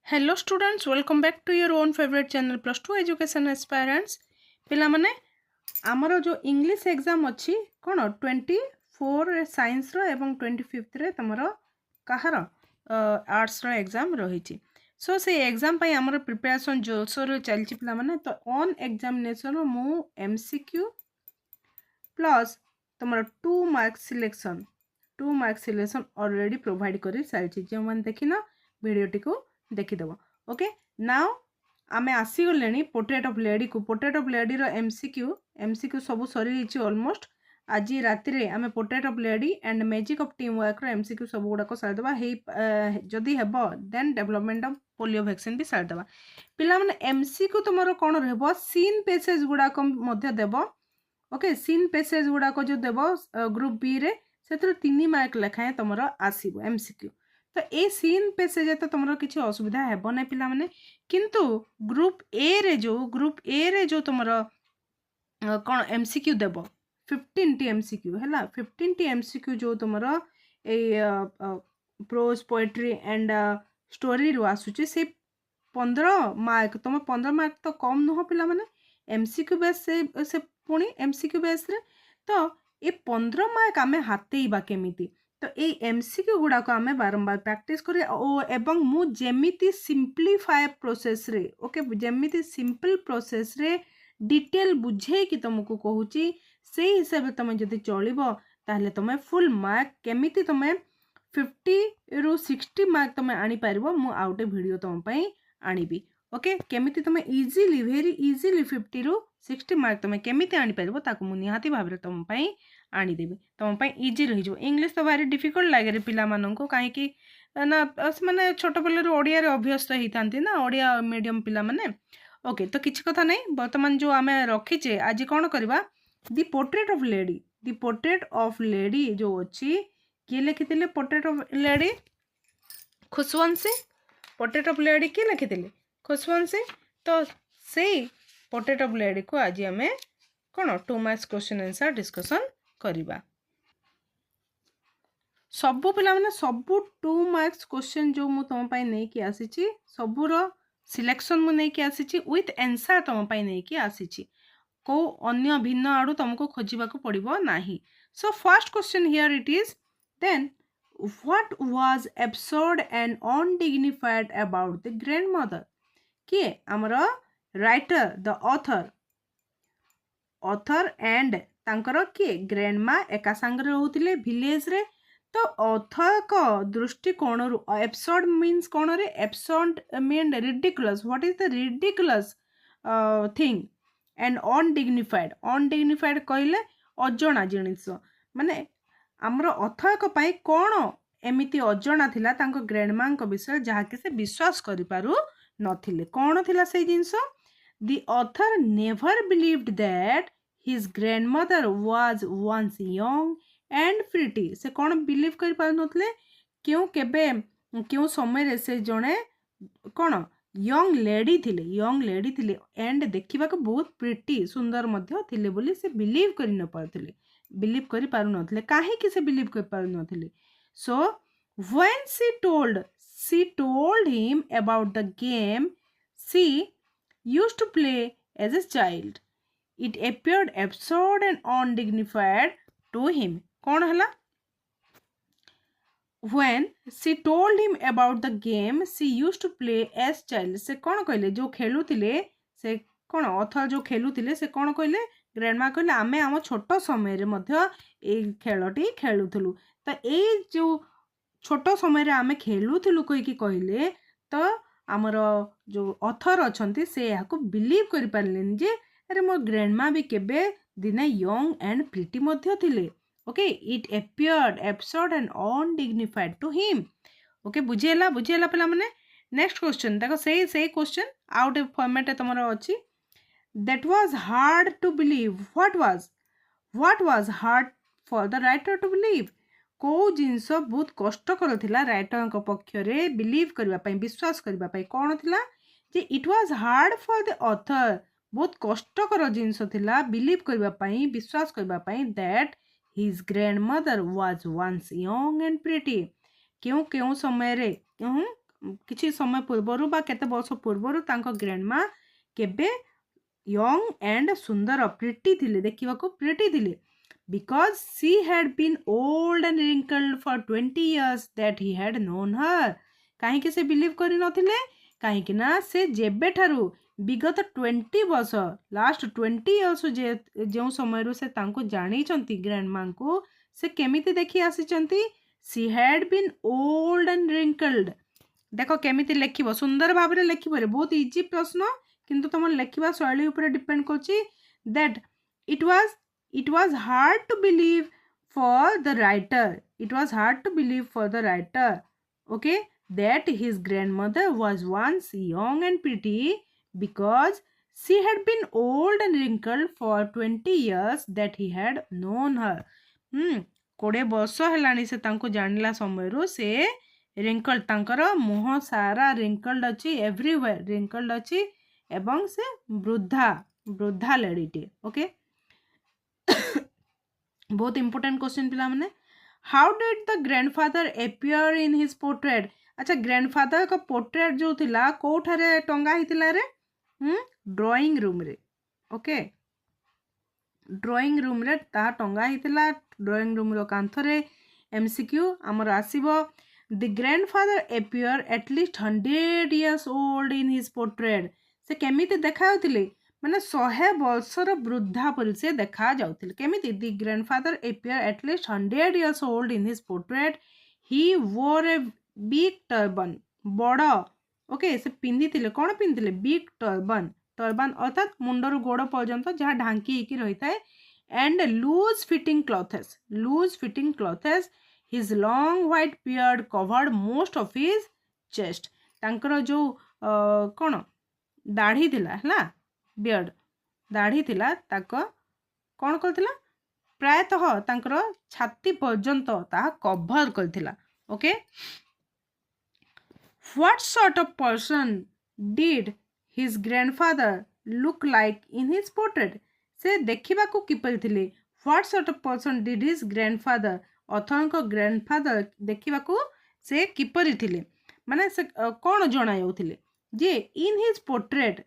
Hello students, welcome back to your own favorite channel +2 education aspirants. पिला माने आमर जो इंग्लिश एग्जाम अच्छी कौन 24 साइंस रो एवं 25 रे तमरो कहार आर्ट्स रो एग्जाम रही सो से एग्जाम पाई आमर प्रिपरेशन जोरसोर चलची पिला माने तो ऑन एग्जामिनेशन मु एमसीक्यू प्लस तमरो 2 मार्क्स सिलेक्शन ऑलरेडी प्रोवाइड कर सारी जो मैंने देखिना वीडियोटी को देखिदेव ओके नाउ आमे आसीगले पोर्ट्रेट ऑफ लेडी को पोर्ट्रेट ऑफ लेडी रो एमसीक्यू सब सरी ऑलमोस्ट आज राति आमे portrait of lady and magic of team work रो एमसीक्यू सब गुड़ाक सारीदेवा जदि हेब then development of polio vaccine भी सारीदेवा पिला माने एमसीक्यू तुमरो कोन रहबो सीन पेसेज गुड़ाक मध्य देव ओके सीन पेसेज गुड़ाक जो देव ग्रुप बी रे से 3 मार्क लेखाएं तुम आसो एमसीक्यू तो ए सीन पेसेज तो तुम किसी असुविधा हेब ना पिला माने किंतु ग्रुप ए रे जो तुम कौन एमसीक्यू देव 15 टी एमसीक्यू है 15 टी एमसीक्यू जो तुम प्रोज पोएट्री एंड स्टोरी रू आसूची से 15 मार्क तुम 15 मार्क तो कम नुह पिला माने एमसीक्यू बेस से पुणी एमसीक्यू बेस रे तो ये 15 मार्क आमे हातेइबा केमिति तो ये एमसीक्यू गुड़ा को आमे बारंबार प्रैक्टिस करें एवं मु जेमिति सिंपलीफाई प्रोसेस रे ओके जेमिति सिंपल प्रोसेस रे डिटेल बुझे कि तुमको कहूची से हिसाब तुम जदि चलिबो ताहले तुम फुल मार्क केमिति तुम 50 रु 60 मार्क तुम आनी पारिबो मु आउटे वीडियो तुम पई आनिबी ओके केमिति तुम इजीली वेरी इजीली 50 रु 60 मार्क तुम केमिति आनी पारिबो ताको मु निहाती भाबरे तुम पई आनीदेवी तुम इजी रही इंग्लिश तो भारी डिफिकल्ट लगे पिला माननको कहीं ना माने छोट पिलर ओडिया रे अभ्यस्त होती ना ओडिया मीडियम पिला माने ओके तो किसी कथा नहीं बर्तमान जो आम रखीचे आज कौन करवा दि पोर्ट्रेट ऑफ लेडी जो अच्छी किए लिखी पोर्ट्रेट ऑफ लेडी खुशवंशी पोर्ट्रेट ऑफ लेडी किए लिखी खुशवंशी तो से पोर्ट्रेट ऑफ लेडी को आज आम कौन 2 मार्क्स क्वेश्चन आंसर डिस्कसन करिबा सबु पिला माने सबु 2 मार्क्स क्वेश्चन जो मु तुम पाई नै कि आसीची सबुर सिलेक्शन मु नै कि आसीची विथ आंसर तुम पाई नै कि आसीची को अन्य भिन्न आडू तुमको खोजिबा को पड़िबो नाही so first question here it is then what was absurd and undignified about the grandmother कि हमरा राइटर द ऑथर एंड तांकर किए ग्रैंडमा एका सांगरे रहउतिले विलेज रे तो ऑथर को दृष्टिकोण रु एब्सर्ड मीन्स कोन रे absurd mean ridiculous what is the ridiculous thing and undignified कहले अजणा जिनिस माने हमरो ऑथर को पई कोन एमिति अजणा थिला तांको ग्रैंडमा को विषय जहा के से विश्वास करि पारु नथिले कोन थिला से since the author never believed that his grandmother was once young and pretty से कौन बिलीव कर पार नथले क्यों समय रे से जने कौन यंग लेडी थिले एंड देखिबा को बहुत प्रिटी सुंदर मध्य थिले बोली से बिलीव करि न पारथिले बिलीव करि पारु नथले काहे कि से बिलीव कर पारु नथले सो when she told him about the game she used to play as a child it appeared absurd and undignified to him कौन हला when she told him about the game she used to play as child से कौन कहले जो खेलुतिले से कौन author जो खेलुतिले से कौन कहले ग्रैंडमा कहले आमे आम छोट समय रे मध्य ए खेलटी खेलुथलु तो ए जो छोट समय रे आमे खेलुथलु कहि कि कहले तो हमर जो ऑथर अछंती से या को बिलीव करि पारलेन जे अरे मोर ग्रैंडमा भी केबे दिने यंग एंड प्रिटी मध्य थिले okay it appeared absurd and undignified to him okay बुझेला पिला माने नेक्स्ट क्वेश्चन देखो से क्वेश्चन आउट ऑफ फॉर्मेट तमरो अछि that was hard to believe what was hard for the writer to believe को जिंस बहुत कष्ट करथिला राइटर को पक्ष रे बिलीव करबा पई विश्वास करबा पई कोन थिला जे it was hard for the author बहुत कष्टकर जिनस थिला बिलीव करबा पई विश्वास करबा पई that his grandmother was once young and pretty क्यों समय रे किछि समय पूर्वरु बा केते वर्ष पूर्वरु तांको ग्रैंडमा केबे यंग एंड सुंदर प्रिटी थिले देखिबा को प्रिटी थिले because she had been old and wrinkled for 20 years that he had known her काहे के से बिलीव करि नथिले काहे कि ना से जेबे ठारू विगत 20 वर्ष लास्ट 20 इयर्स जे जो समय रु से तांको जानी चंती ग्रैंडमा को से केमिति देखि आसी चंती she had been old and wrinkled देखो केमिति लेखिबो सुंदर भाबरे लेखिबो रे बहुत इजी प्रश्न किंतु तुम लेखिबा शैली ऊपर डिपेंड करछि that it was hard to believe for the writer it was hard to believe for the writer okay that his grandmother was once young and pretty because she had been old and wrinkled for 20 years that he had known her 20 वर्ष हेलानी से तांको जानला समय रो से wrinkled तांकर मुह सारा wrinkled अछि एवरीवेयर रिंकल्ड अछि एवं से वृद्धा लेडीटे ओके बहुत इंपोर्टेंट क्वेश्चन पिला माने how did the grandfather appear in his portrait अच्छा ग्रैंडफादर का पोर्ट्रेट जो थिला कोठारे टंगा हितिला रे ड्राइंग रूम रे ओके ड्राइंग रूम रे ता टंगा हितिला ड्राइंग रूम रो कांथरे एमसीक्यू हमर आसीबो the grandfather appear at least 100 years old in his portrait से केमिति देखा होतिले माने 100 वर्षर वृद्धा परि से देखा जाउतिले केमिति the grandfather appear at least 100 years old in his portrait he wore a big turban बड़ ओके से पिंधितिले कोन पिंधितिले बिग टर्बन अर्थात मुंडर गोड़ पर्यंत जहाँ ढांकी होकी रही थाए and loose fitting clothes his long white beard covered most of his chest तांकर जो कोन दाढ़ी थिला हला बियर्ड दाढ़ी थिला ताको कोन करथिला प्रायतः तांकर छाती पर्यंत ता कवर करथिला okay what sort of person did his grandfather look like in his portrait से देखिबा को किपरि थिले what sort of person did his grandfather अथर को ग्रैंडफादर देखिबा को से किपरि थिले माने से कोन जणा जाउथिले जे in his portrait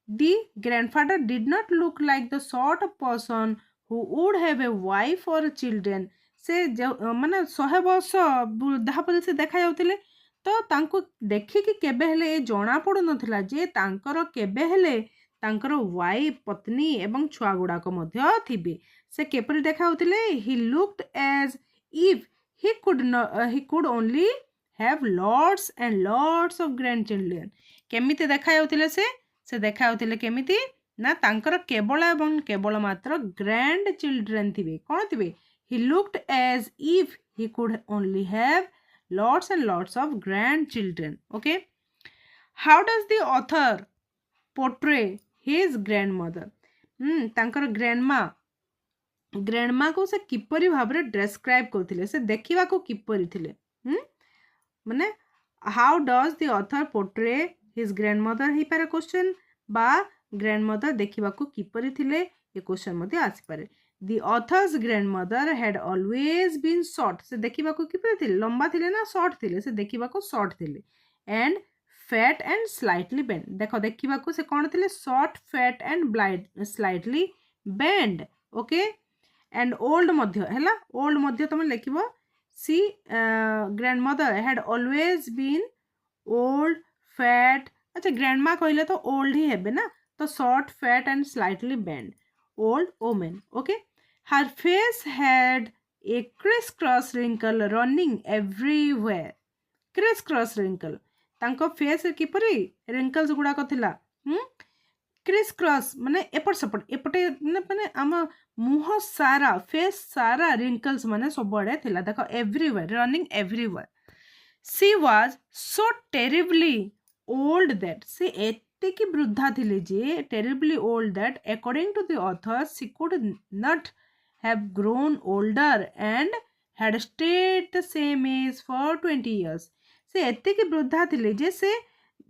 the grandfather did not look like the sort of person who would have a wife or children से माने 100 वर्ष वृद्धा परि से देखा जाउथिले तो तांको देखि कि केबे हेले ए जणा पडु नथिला जे तांकर केबे हेले तांकर वाइफ पत्नी एवं छुआ गुडा को मध्य थिबे से केपरि देखा होतिले he looked as if he could only have lots and lots of grandchildren केमिति देखा होतिले से देखा होतिले केमिति ना तांकर केवल एवं केवल मात्र ग्रैंड चिल्ड्रेन थिबे कोन थिबे he looked as if he could only have lots and lots of grandchildren okay how does the author portray his grandmother तांकर ग्रैंडमा को से किपरि भाबरे डिस्क्राइब करथिले से देखिबा को किपरि थिले माने how does the author portray his grandmother ही पारे क्वेश्चन बा ग्रैंडमदर देखिबा को किपरि थिले ये क्वेश्चन मध्ये आसी पारे the author's grandmother had always been short से देखिबा को किपरि थिले लंबा थिले ना शॉर्ट थिले से देखिबा को शॉर्ट थिले and fat and slightly bend देखो देखिबा को से कोन थिले short fat and slightly bend okay and old मध्य हैला ओल्ड मध्य तुम लिखिबो she grandmother had always been old fat अच्छा ग्रैंडमा कहले तो ओल्ड ही हेबे ना तो short fat and slightly bend old woman okay her face had a criss cross wrinkle running everywhere criss cross wrinkle तांको फेस किपरि रिंकल्स गुडा कथिला क्रिस क्रॉस माने एपट सपट एपटे माने आम मुह सारा फेस सारा रिंकल्स माने सबडे थिला देखो everywhere running everywhere she was so terribly old that से एते की वृद्धा थिले जे terribly old that according to the author she could not have grown older and had stayed the same age for 20 years से एते की वृद्धा थिले जे से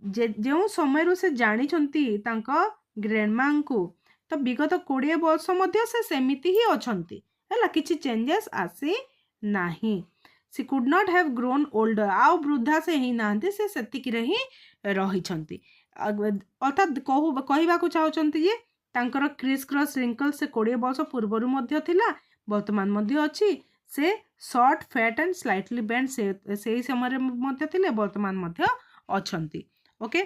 जो समय रो से जानी छंती तांको ग्रैंडमा को तो विगत 20 वर्ष मध्य से सेमिति ही अछंती हला किछि चेंजेस आसी नाही she could not have grown older आउ वृद्धा से ही नाहंती से सेतिकी रे ही रहिछंती अर्थात कहबाकू चाहूछंती जे तांकर क्रिस क्रॉस रिंकल से 20 वर्ष पूर्वरु मध्य थिला वर्तमान मध्य अछि से short fat and slightly bend से समय मध्य थिले वर्तमान मध्य अछंती okay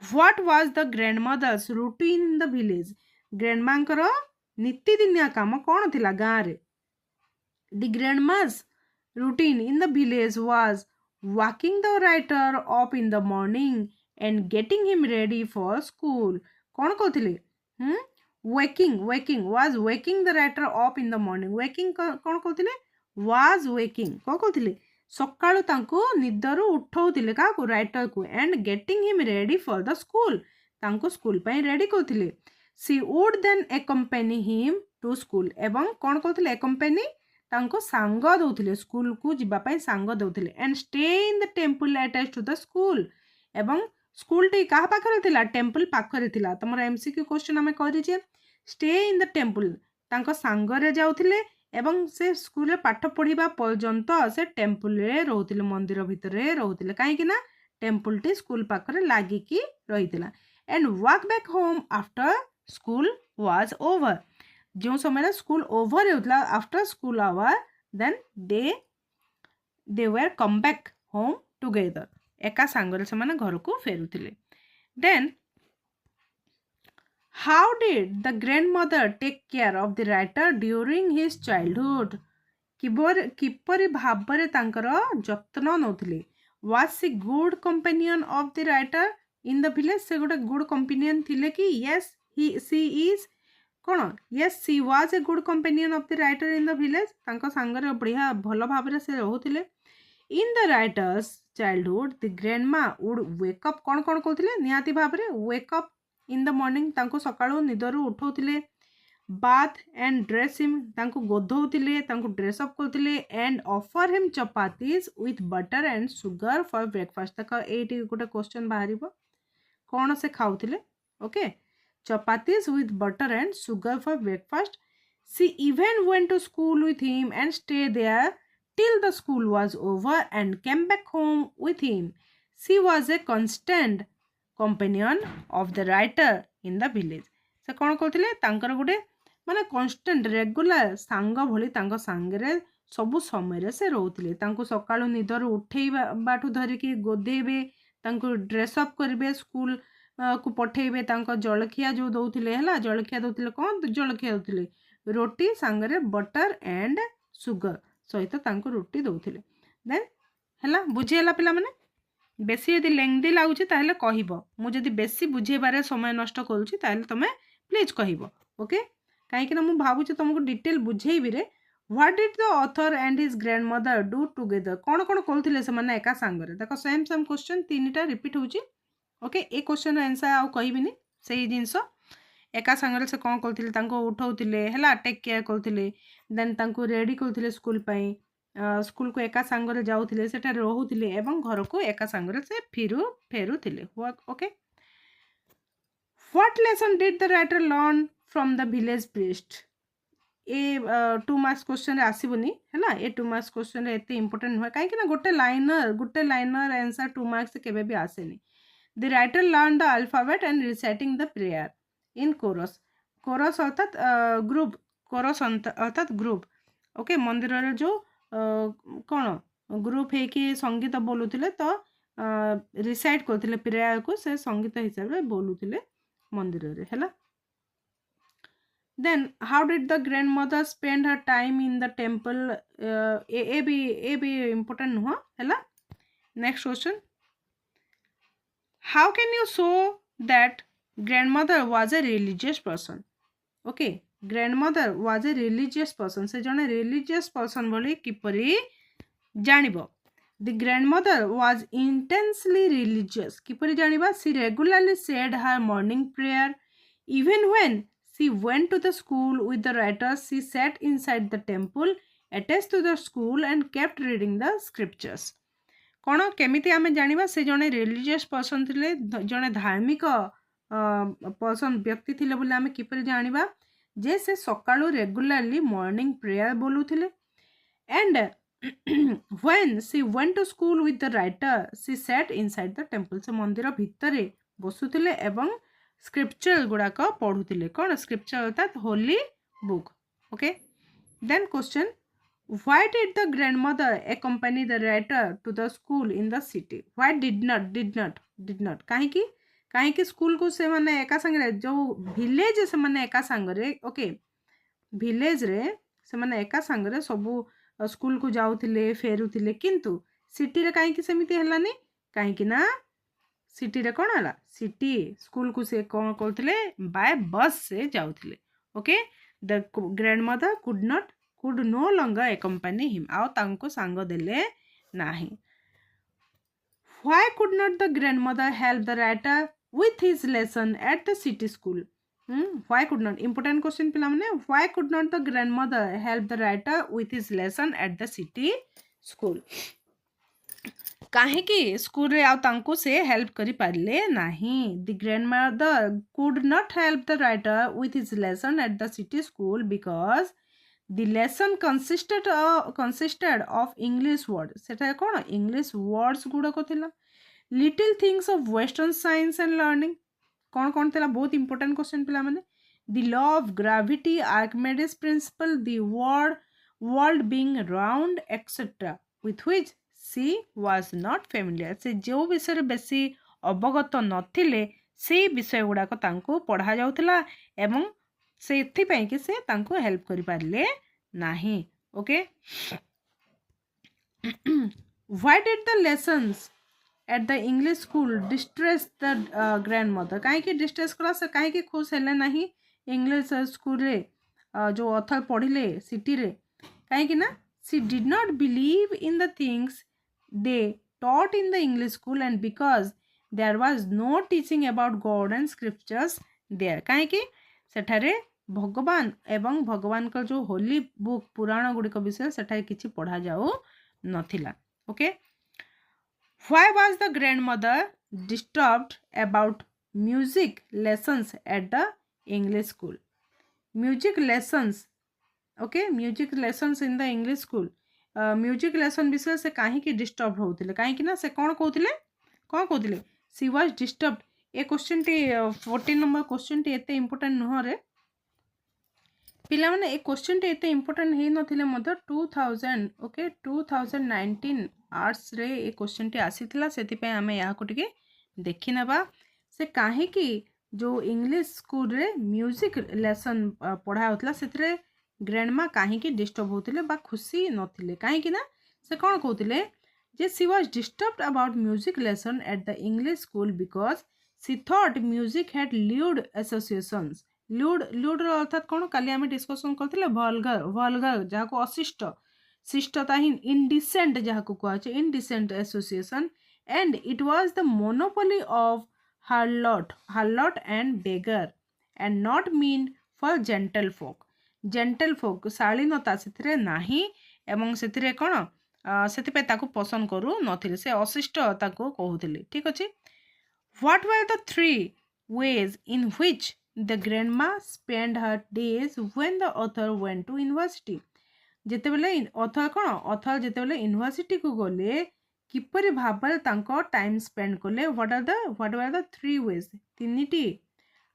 what was the grandmother's routine in the village ग्रैंडमांकर नित्यदिनिया काम कौन थिला गाँव रे the grandmas routine in the village was waking the writer up in the morning and getting him ready for school कौन कहथिले waking was waking the writer up in the morning waking कौन कहथिले was waking कौन कहथिले सकाळु तांको निदरु उठाउथिले काकू writer को and getting him ready for the school तांको school पई ready कहथिले she would then accompany him to school एवं कौन कहथिले accompany तांको सांग दउथिले स्कूल को जिबा पई सांग दउथिले and stay in the temple attached to the school एवं स्कूल टी कहा पाखरे थिला टेंपल पाखरे थिला तमर एमसीक्यू क्वेश्चन हमें करि जे स्टे इन द टेंपल तांको सांग रे जाउथिले एवं से स्कूल रे पाठ पढिबा पर्यंत से टेंपल रे रहउथिले मंदिर भितर रे रहउथिले काहे कि ना टेंपल टी स्कूल पाखरे लागि की रहिथिला and walk back home after school was over जो समय स्कूल ओवर होता after school hour then they were come back home together एका सांगरे से माने घर को फेरुथिले then how did the grandmother take care of the writer during his childhood किपरि भाबरे तांकर जत्न नउथिले was she good companion of the writer in the village से गोटे गुड कंपेनियन थिले कि यस सी इज कौन yes she was a good companion of the writer in the village तांको सांगरे बढ़िया भल भाबरे से रहउथिले in the writer's childhood the grandma would wake up कौन कौन कहथिले निहाती भाबरे wake up in the morning तांको सकाळु निदरु उठौथिले बाथ एंड ड्रेस हिम तांको गोधौथिले तांको ड्रेस अप करथिले and offer him chapatis with butter and sugar for breakfast तक एटी गोटे क्वेश्चन बाहरिबो कौन से खाउथिले okay chapatis with butter and sugar for breakfast. She even went to school with him and stayed there till the school was over and came back home with him. She was a constant companion of the writer in the village. से कौन कहते तांकर गोटे माने constant regular सांग भली तांको सांगरे सबु समय से रोउथिले तांको सकाळु निदर उठेइबा बाठु धरिकी गोदेबे तांको ड्रेस अप करबे स्कूल को पठेबे तांको जलखिया जो दउथिले हला जलखिया दउथिले कोन जलखिया दउथिले रोटी सांगरे बटर एंड सुगर सहित तांको रोटी दउथिले देन हला बुझियला पिला माने बेसी यदि लेंदी लागुची ताहले कहिबो मु जदि बेसी बुझेबारे समय नष्ट करूची ताहले तमे प्लीज कहिबो ओके काहे कि ना मु भाबुची तुमको डिटेल बुझेइबी रे what did the author and his grandmother do together कोन कोन कहउथिले से माने एका सांगरे देखो सेम क्वेश्चन तीनटा रिपीट होउची ओके ए क्वेश्चन आंसर आउ कहबिनी सही जिंस एका सांगरे से कौन कहउथिले तांको उठौथिले हला टेक केयर करथिले देन तांको रेडी करथिले स्कूल पई स्कूल को एका सांगरे जाउथिले सेटा रहउथिले एवं घर को एका सांगरे से फेरुथिले okay what lesson did the writer learn from the village priest ए 2 मार्क्स क्वेश्चन रे आसीबनी हला ए 2 मार्क्स क्वेश्चन रे एते इंपोर्टेंट होय काहे कि ना गोटे लाइनर आंसर 2 मार्क्स केबे भी आसेनी The writer learned the alphabet and reciting the prayer in chorus. Chorus अर्थात ग्रुप chorus अर्थात ग्रुप ओके मंदिर रे जो कौन ग्रुप है कि संगीत बोलुथिले तो रिसाइट करथिले प्रेयर को से संगीत हिसाब रे बोलुथिले मंदिर रे हला then how did the grandmother spend her time in the temple ए भी important हुआ हला next question how can you show that grandmother was a religious person okay grandmother was a religious person से जने religious person बोली किपरि जानिबो the grandmother was intensely religious किपरि जानिबा she regularly said her morning prayer even when she went to the school with the writer she sat inside the temple attached to the school and kept reading the scriptures कौन केमिति आमे जानिबा से जने religious person थिले जने धार्मिक person व्यक्ति थिले बोले आमे किपरि जानिबा जे से सकाळु रेगुलरली मॉर्निंग प्रेयर बोलुथिले and when she went to school with the writer she sat inside the temple से मंदिर भितरे बसुथिले एवं स्क्रिप्चर गुड़ाक पढ़ुथिले कौन स्क्रिप्चर अर्थात holy book okay then question why did the grandmother accompany the writer to the school in the city why did not कहीं school को से माने एका संगे जो विलेज से माने एका संगे ओके विलेज रे से माने एका संगे सबू स्कूल को जाउथिले फेरुथिले किंतु सिटी रे कहीं सेमिति हलानी कहीं ना सिटी रे कोन हला सिटी स्कूल को से कोन करथिले बाय बस से जाउथिले okay the grandmother could no longer accompany him आउ तांको संग देले नाही why could not the grandmother help the writer with his lesson at the city school why could not important question पिला माने why could not the grandmother help the writer with his lesson at the city school काहे कि school रे आउ तांको से help करि पारले नाही the grandmother could not help the writer with his lesson at the city school because the lesson consisted of English words सेटा कोन English words गुडा को थिला little things of western science and learning कौन थिला बहुत important question पिला माने the law of gravity Archimedes principle the world being round etc with which she was not familiar से जो विषय बेसी अवगत नथिले से विषय गुडा को तांको पढ़ा जाउथला एवं सेथि पई कि से तांको हेल्प करि पारले नाही okay why did the lessons at the English school distress the grandmother काहे कि डिस्ट्रेस करा से काहे कि खुश हेले नाही इंग्लिश स्कूल रे जो ऑथर पढ़िले सिटी रे काहे कि ना she did not believe in the things they taught in the English school and because there was no teaching about God and scriptures there काहे कि सेठारे भगवान एवं भगवान का जो होली बुक पुराण गुड़िक विषय सेठारे किछि पढ़ा जाऊ नथिला okay why was the grandmother disturbed about music lessons at the English school music lessons okay music lessons in the English school music lesson विषय से कहीं की डिस्टर्ब होउथिले कहीं कि ना से कोन कहउथिले सी वाज डिस्टर्ब ए क्वेश्चन टी 14 नंबर क्वेश्चन टी एते इंपोर्टेंट न रे पिला माने ए क्वेश्चन टी एते इंपोर्टेंट हे नथिले मदर 2000 ओके 2019 आर्ट्स रे ए क्वेश्चन टी आसीथिला सेति पे हमें या को टिके देखि नबा से कहीं की जो इंग्लिश स्कूल रे म्यूजिक लेसन पढ़ा होतला सेतरे ग्रैंडमा कहीं की डिस्टर्ब होतिले बा खुशी नथिले कहीं की ना से कोन कहउतिले जे she was disturbed about music lesson at the English school because she thought music had lewd associations lewd रो अर्थात कोन काली हमें डिस्कशन करथिले वल्गर जहा को अशिष्ट शिष्टताहीन इनडिसेंट जहा को कहै छै indecent association and it was the monopoly of harlot and beggar and not meant for gentle folk शालीनता से नाही एवं से कौन से पसंद करू नथिले से अशिष्ट ताको कहउथिले ठीक अछि what were the 3 ways in which the grandma spent her days when the author went to university जेते बेले ऑथर कौन ऑथर जेते बेले यूनिवर्सिटी को गले किपरि भाबरे तांको टाइम स्पेंड करले व्हाट वर द 3 ways तीनिटी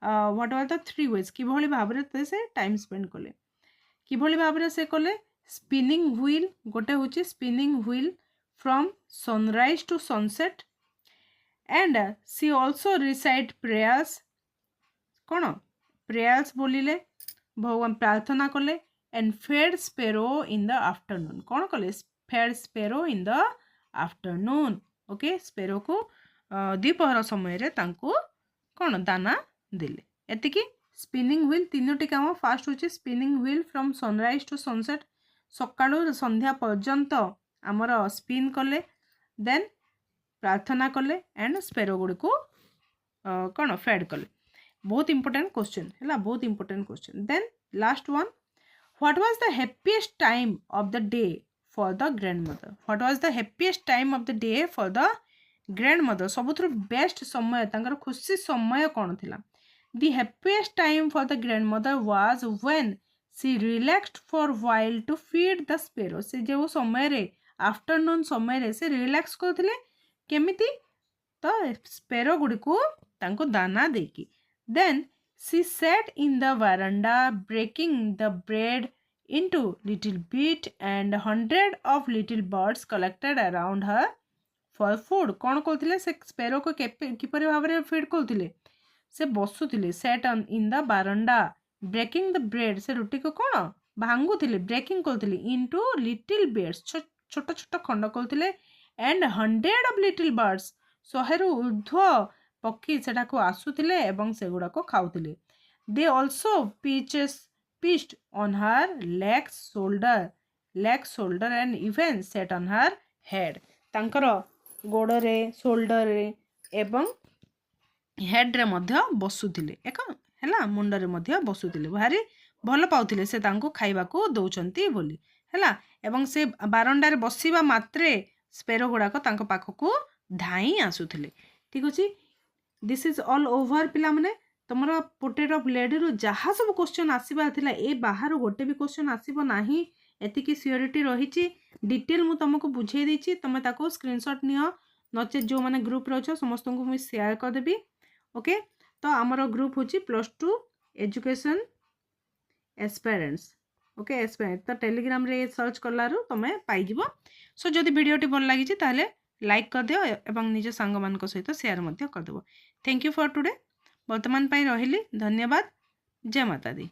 व्हाट वर द 3 ways किभली भाबरे से टाइम स्पेंड करले किभली भाबरे से करले स्पिनिंग व्हील गोटे होची spinning wheel from sunrise to sunset and she also recite prayers कौन प्रेयर्स बोलिले भगवान प्रार्थना कले and fed sparrow in the afternoon कौन कले fed sparrow in the afternoon okay sparrow को द्विपहर समय रे तांको कौन दाना दिले एतिकी स्पिनिंग व्हील तीनोटी काम फास्ट होची spinning wheel from sunrise to sunset सकाळु संध्या पर्यंत आमर स्पिन कले देन प्रार्थना कले एंड स्पेरो गुडी को कौन फेड कले बहुत इंपोर्टेंट क्वेश्चन है बहुत important question then last one what was the happiest time of the day for the grandmother what was the happiest time of the day for the grandmother सबुथुर best समय तांकर खुशी समय कौन थिला the happiest time for the grandmother was when she relaxed for while to feed the sparrow से जो समय आफ्टरनून समय से रिलैक्स करथिले केमिति तो स्पेरो गुडी को तांको दाना देकी then she sat in the veranda breaking the bread into little bit and hundred of little birds collected around her for food कौन कहते से स्पेरो को किपरि भाव में फीड करते से बसुले sat in the veranda breaking the bread से रुटी को कौन भांगुले ब्रेकिंग करते इनटू लिटिल बिट्स छोट छोट खंड करते and hundred of little birds 100 रु ऊर्ध्व पक्षी सेटा को आसुले एवं सेगुड़ा को खाऊले they also pitched on her legs shoulder and even set on her head तांकर गोड़े शोल्डर एवं हेड रे मध्य बसुथिले एक हैला मुंड रे मध्य बसुथिले भारी भल पाउथिले से तांको खाइबा को दउचंती बोली हैला एवं से बारंडा रे बसिबा मात्रे स्पेरो गुडा को तांको पाखको धाई आसुथिले ठीक अछि दिस इज ऑल ओवर पिला माने तुमर पोर्ट्रेट ऑफ लेडी रु जहाँ सब क्वेश्चन आसबार थिला ए बाहर गोटे भी क्वेश्चन आसीबो नाही एतिकी सियोरिटी रहिछि डिटेल मु तुमको बुझे देछि तुम ताको स्क्रीनशॉट नियो नचे जो माने ग्रुप रे छ समस्त को मु शेयर कर देबी ओके तो हमर ग्रुप होछि +2 एजुकेशन एस्पिरेंट्स ओके एस्पिरेंट तो टेलीग्राम रे सर्च करलारु तुमे पाई जिवो सो जदि वीडियोटी भल लागि छि ताले लाइक कर दियो एवं निज संग मान को सहित शेयर मध्य कर देबो थैंक यू फॉर टुडे वर्तमान पाई रहिली धन्यवाद जय माता दी।